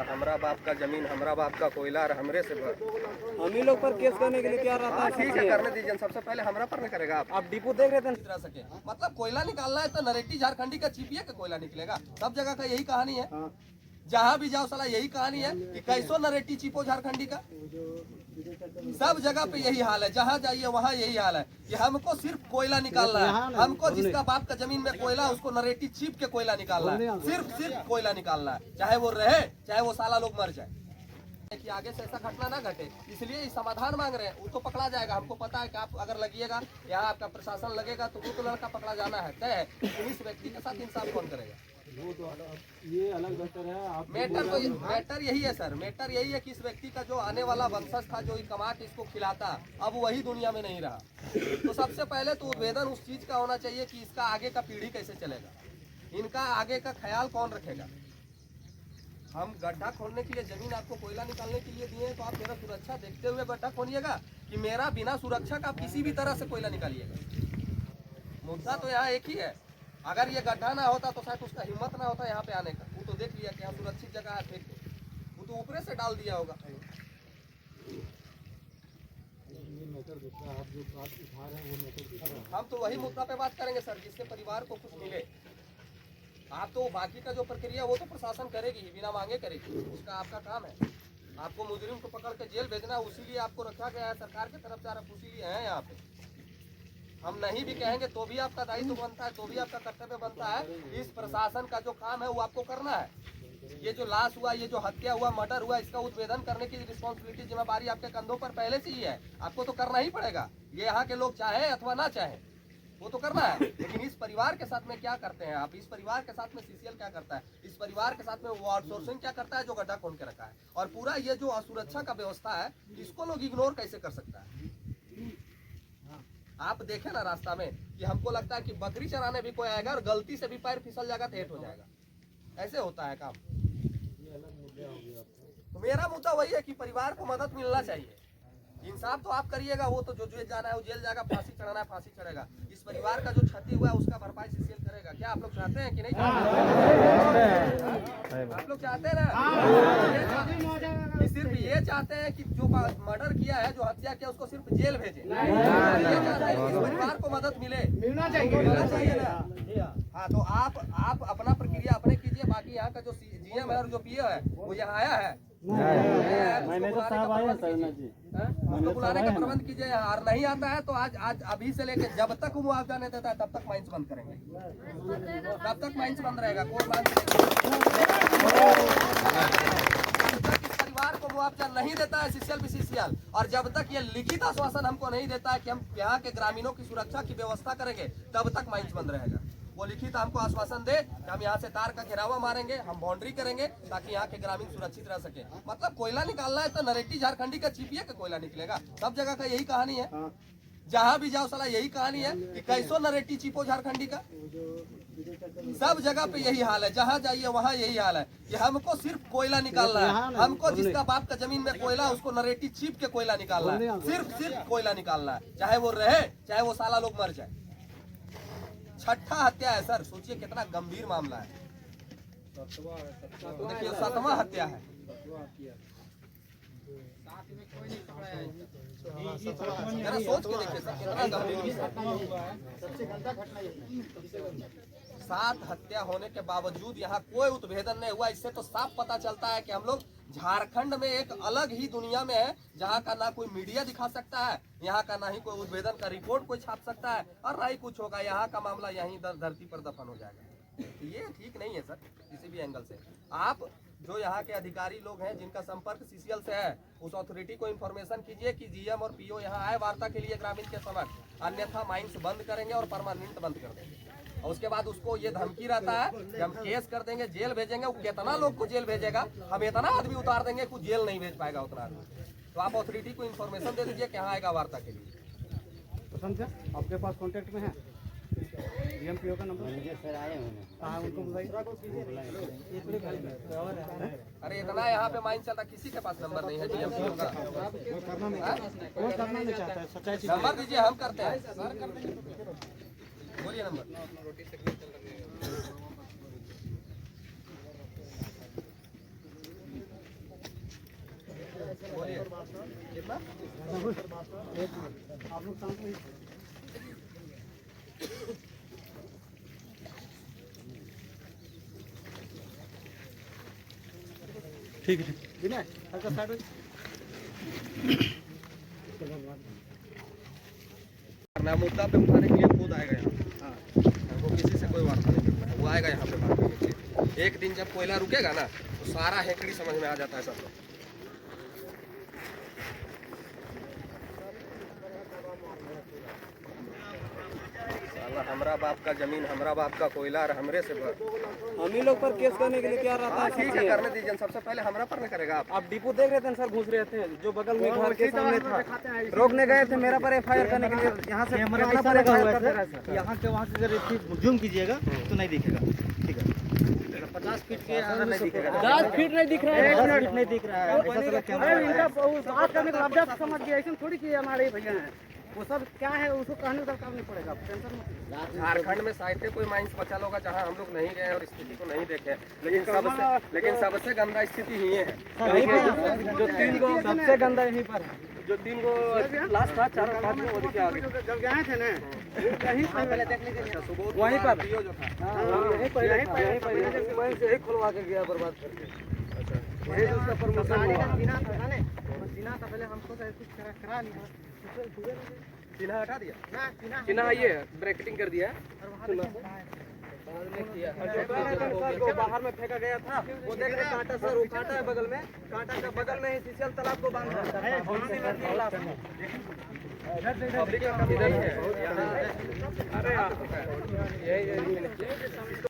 हमरा बाप का जमीन, हमरा बाप का कोयला और हमरे से हम ही लोग पर केस करने के लिए तैयार रहता है। ठीक है, करने दीजिए। सबसे पहले हमरा पर नहीं करेगा आप डिपो देख रहे थे तरह सके। मतलब कोयला निकालना है तो नरेटी झारखंडी का चिपिया का कोयला निकलेगा। सब जगह का यही कहानी है, जहाँ भी जाओ साला यही कहानी है कि कैसो नरेटी चिपो झारखंडी का। सब जगह पे यही हाल है, जहाँ जाइए वहाँ यही हाल है कि हमको सिर्फ कोयला निकालना है। हमको जिसका बाप का जमीन में कोयला, उसको नरेटी चिप के कोयला निकालना है। सिर्फ कोयला निकालना है, चाहे वो रहे चाहे वो साला लोग मर जाए, कि आगे से ऐसा घटना ना घटे। इसलिए समाधान मांग रहे हैं। वो तो पकड़ा जाएगा, हमको पता है कि आप अगर लगिएगा, यहाँ आपका प्रशासन लगेगा तो वो तो लड़का पकड़ा जाना है तय है। लेकिन इस व्यक्ति के साथ इंसाफ कौन करेगा? ये अलग बेहतर है। आप मैटर यही है सर, मैटर यही है कि इस व्यक्ति का जो आने वाला वंशज था, जो कमा के इसको खिलाता, अब वही दुनिया में नहीं रहा। तो सबसे पहले तो उद्भेदन उस चीज का होना चाहिए कि इसका आगे का पीढ़ी कैसे चलेगा, इनका आगे का ख्याल कौन रखेगा। हम गड्ढा खोदने के लिए जमीन आपको कोयला निकालने के लिए दिए, तो आप मेरा सुरक्षा देखते हुए गड्ढा खोदिएगा कि मेरा बिना सुरक्षा का आप किसी भी तरह से कोयला निकालिएगा। मुद्दा तो यहाँ एक ही है। अगर ये गड्ढा ना होता तो शायद उसका हिम्मत ना होता यहाँ पे आने का। वो तो देख लिया कि यहाँ सुरक्षित जगह है, फेंक दो, वो तो ऊपरे से डाल दिया होगा। हम तो वही मुद्दा पे बात करेंगे सर, जिसके परिवार को कुछ मिले। आप तो बाकी का जो प्रक्रिया वो तो प्रशासन करेगी ही, बिना मांगे करेगी, उसका आपका काम है। आपको मुजरिम को पकड़ के जेल भेजना, उसी लिए आपको रखा गया है सरकार की तरफ से, आप उसी लिए हैं यहाँ पे। हम नहीं भी कहेंगे तो भी आपका दायित्व बनता है, तो भी आपका कर्तव्य बनता है। इस प्रशासन का जो काम है वो आपको करना है। ये जो लाश हुआ, ये जो हत्या हुआ, मर्डर हुआ, इसका उद्भेदन करने की रिस्पॉन्सिबिलिटी, जिम्मेदारी आपके कंधों पर पहले से ही है। आपको तो करना ही पड़ेगा, ये यहाँ के लोग चाहे अथवा ना चाहे, वो तो करना है। लेकिन इस परिवार के साथ में क्या करते हैं आप? इस परिवार के साथ में सीसीएल क्या करता है? इस परिवार के साथ में वो आउटसोर्सिंग क्या करता है जो गड्ढा खोद के रखा है? और पूरा ये जो असुरक्षा का व्यवस्था है, इसको लोग इग्नोर कैसे कर सकता है? आप देखें ना रास्ता में कि हमको लगता है कि बकरी चराने भी कोई आएगा और गलती से भी पैर फिसल जाएगा तो हेट हो जाएगा। ऐसे होता है काम। तो मेरा मुद्दा वही है कि परिवार को मदद मिलना चाहिए। इंसाफ तो आप करिएगा, वो तो जो जेल जाना है वो जेल जाएगा, फांसी चढ़ाना है फांसी चढ़ेगा। इस परिवार का जो क्षति हुआ है उसका भरपाई सीसीएल करेगा। क्या आप लोग चाहते हैं कि नहीं चाहते? आप लोग चाहते हैं ना कि सिर्फ ये चाहते हैं कि जो मर्डर किया है, जो हत्या किया, उसको सिर्फ जेल भेजे? ये चाहते हैं कि इस परिवार को मदद मिलना चाहिए ना। हाँ, तो आप अपना प्रक्रिया अपने कीजिए। बाकी यहाँ का जो जीएम है और जो पीओ है वो यहाँ आया है, उसको बुलाने का प्रबंध कीजिए। और नहीं आता है तो आज अभी से लेके जब तक मुआवजा नहीं देता है तब तक माइंस बंद करेंगे, तब तक माइंस बंद रहेगा। कोई बात परिवार को मुआवजा नहीं देता है सीसीएल, और जब तक ये लिखित आश्वासन हमको नहीं देता है कि हम यहाँ के ग्रामीणों की सुरक्षा की व्यवस्था करेंगे, तब तक माइंस बंद रहेगा। वो लिखित हमको आश्वासन दे कि हम यहाँ से तार का घेरावा मारेंगे, हम बाउंड्री करेंगे ताकि यहाँ के ग्रामीण सुरक्षित रह सके। मतलब कोयला निकालना है तो नरेटी झारखंडी का चिपिया का कोयला निकलेगा। सब जगह का यही कहानी है, जहाँ भी जाओ साला यही कहानी है कि कैसो नरेटी चिपो झारखंडी का। सब जगह पे यही हाल है, जहाँ जाइए वहाँ यही हाल है कि हमको सिर्फ कोयला निकालना है। हमको जिसका बाप का जमीन में कोयला, उसको नरेटी चिप के कोयला निकालना है। सिर्फ कोयला निकालना है, चाहे वो रहे चाहे वो साला लोग मर जाए। छठा हत्या है सर, सोचिए कितना गंभीर मामला है। तो देखिए 7वां हत्या है। जरा सोच के देखिए सर कितना गंभीर। 7 हत्या होने के बावजूद यहाँ कोई उद्भेदन नहीं हुआ। इससे तो साफ पता चलता है कि हम लोग झारखंड में एक अलग ही दुनिया में है, जहाँ का ना कोई मीडिया दिखा सकता है, यहाँ का ना ही कोई उद्भेदन का रिपोर्ट कोई छाप सकता है, और ना ही कुछ होगा। यहाँ का मामला यहीं धरती पर दफन हो जाएगा। ये ठीक नहीं है सर किसी भी एंगल से। आप जो यहाँ के अधिकारी लोग हैं जिनका संपर्क सीसीएल से है, उस अथॉरिटी को इन्फॉर्मेशन कीजिए कि जीएम और पीओ यहाँ आए वार्ता के लिए ग्रामीण के समक्ष, अन्यथा माइंस बंद करेंगे और परमानेंट बंद कर देंगे। और उसके बाद उसको ये धमकी रहता है कि हम केस कर देंगे, जेल भेजेंगे। वो कितना लोग को जेल भेजेगा, हम इतना आदमी उतार देंगे कुछ जेल नहीं भेज पाएगा उतना आदमी। तो आप अथॉरिटी को इन्फॉर्मेशन दे दीजिए कि यहाँ आएगा वार्ता के लिए। आपके पास कॉन्टेक्ट में है डीएमपीओ का नंबर? सर आए हैं, हाँ उनको बुलाइए। अरे इतना यहाँ पे माइंड चलता, किसी के पास नंबर नहीं है डीएमपीओ का। करना नहीं चाहता है, सच्चाई नंबर दीजिए, हम करते हैं। बोलिए नंबर। कितना? आप लोग शांत रहिए। ठीक है विनय हल्का साइड हो। ना मुद्दा पे उठाने के लिए खुद आएगा यहाँ। वो किसी से कोई वार्ता नहीं करना है, वो आएगा यहाँ पे बात करने के लिए। एक दिन जब कोयला रुकेगा ना तो सारा हेकड़ी समझ में आ जाता है सब। साला हमरा बाप का जमीन, हमरा बाप का कोयला और हमरे से हम ही लोग पर केस करने के लिए तैयार रहता है। ठीक है, करने दीजिए। सबसे पहले हमरा पर न करेगा आप। आप डिपो देख रहे थे सर, घुस रहे थे जो बगल में घर के सामने था, रोकने गए थे मेरा पर एफआईआर करने के लिए। यहाँ से यहाँ के वहाँ से अगर जूम कीजिएगा तो नहीं दिखेगा। ठीक है 50 फीट के 10 फीट नहीं दिख रहा है, 10 फीट नहीं दिख रहा है। इनका बात करने का अभ्यास समझ गया, ऐसे थोड़ी कि हमारे भैया हैं वो सब क्या है, उसको कहने का काम नहीं पड़ेगा। टेंशन मत। झारखंड में साहित्य कोई माइंस बचा होगा जहाँ हम लोग नहीं गए और स्थिति को नहीं देखे, लेकिन सबसे गंदा स्थिति ही है। जो 3 गो सबसे गंदा यहीं पर है, जो 3 गो लास्ट था 4 5 वो दिखे आगे जब गए थे ना यहीं पहले देखने के लिए वहीं पर जो था यहीं पर यहीं खुलवा के गया बर्बाद करके। अच्छा ये उसका परमिशन जीना था पहले हमको कुछ करा लिया, चिन्ह हटा दिया ना चिन्ह ये ब्रैकेटिंग कर दिया को बाहर में फेंका गया था। वो देख रहे कांटा सर, वो कांटा है बगल में, कांटा का बगल में ही सीसल तालाब को बांधा है। पब्लिक का इधर ही है। अरे यही